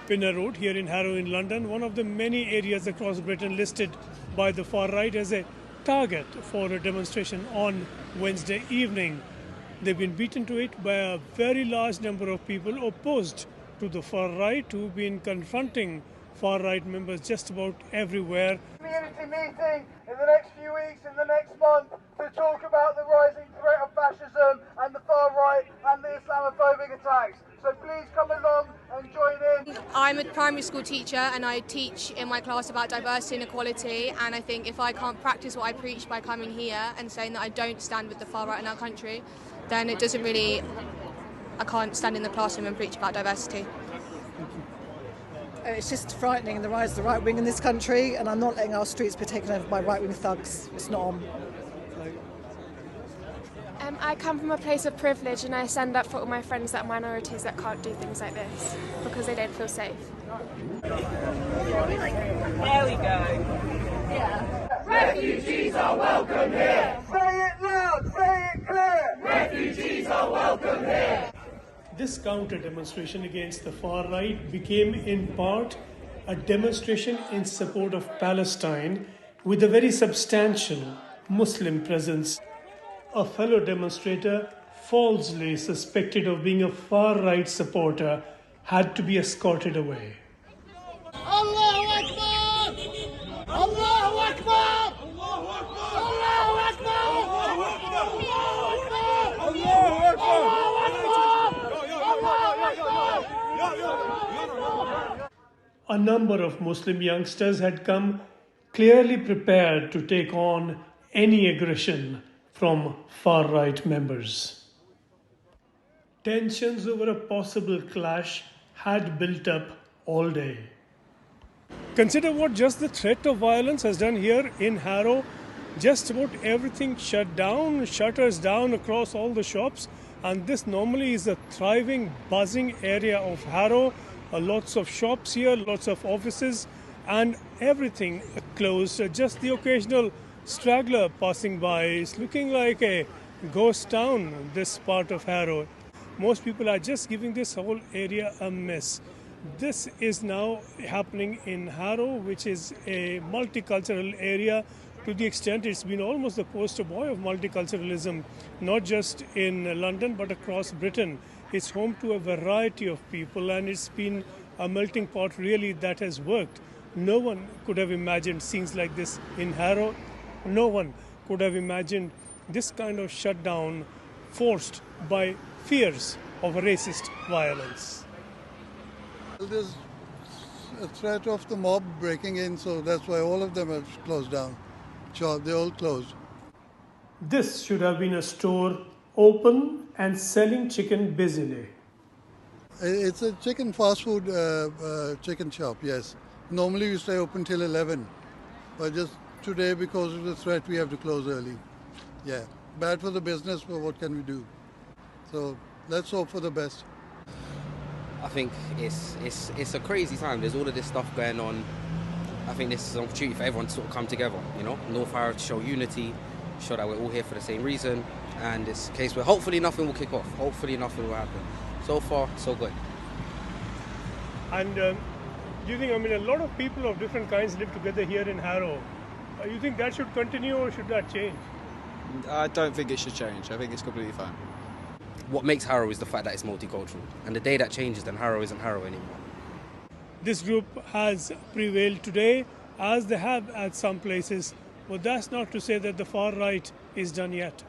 Pinner Road here in Harrow in London, one of the many areas across Britain listed by the far right as a target for a demonstration on Wednesday evening. They've been beaten to it by a very large number of people opposed to the far right who've been confronting far right members just about everywhere. Community meeting in the next few weeks, in the next month, to talk about the rising threat of fascism and the far right and the Islamophobic attacks. So please come along and join in. I'm a primary school teacher and I teach in my class about diversity and equality, and I think if I can't practice what I preach by coming here and saying that I don't stand with the far right in our country, then it doesn't really, I can't stand in the classroom and preach about diversity. It's just frightening, the rise of the right wing in this country, and I'm not letting our streets be taken over by right wing thugs. It's not on. I come from a place of privilege and I stand up for all my friends that are minorities that can't do things like this because they don't feel safe. There we go. Yeah. Refugees are welcome here. Say it loud, say it clear. Refugees are welcome here. This counter-demonstration against the far right became in part a demonstration in support of Palestine with a very substantial Muslim presence. A fellow demonstrator, falsely suspected of being a far right supporter, had to be escorted away. Allahu Akbar! Allahu Akbar! Allahu Akbar! Allahu Akbar! Allahu Akbar! Allahu Akbar! A number of Muslim youngsters had come clearly prepared to take on any aggression from far-right members. Tensions over a possible clash had built up all day. Consider what just the threat of violence has done here in Harrow. Just about everything shut down, shutters down across all the shops, and this normally is a thriving, buzzing area of Harrow. Lots of shops here, lots of offices, and everything closed. Just the occasional straggler passing by. It's looking like a ghost town, this part of Harrow. Most people are just giving this whole area a miss. This is now happening in Harrow, which is a multicultural area to the extent it's been almost the poster boy of multiculturalism, not just in London but across Britain. It's home to a variety of people and it's been a melting pot really that has worked. No one could have imagined scenes like this in Harrow. No one could have imagined this kind of shutdown forced by fears of racist violence. There's a threat of the mob breaking in, so that's why all of them have closed down. Sure, they all closed. This should have been a store open and selling chicken busily. It's a chicken fast food chicken shop, yes. Normally we stay open till 11, but just today because of the threat we have to close early. Yeah, bad for the business, but what can we do? So let's hope for the best. I think it's a crazy time. There's all of this stuff going on. I think this is an opportunity for everyone to sort of come together, you know. North Harrow to show unity, show that we're all here for the same reason, and it's a case where hopefully nothing will kick off. Hopefully nothing will happen. So far, so good. And do you think, a lot of people of different kinds live together here in Harrow. You think that should continue or should that change? I don't think it should change. I think it's completely fine. What makes Harrow is the fact that it's multicultural. And the day that changes, then Harrow isn't Harrow anymore. This group has prevailed today, as they have at some places. But that's not to say that the far right is done yet.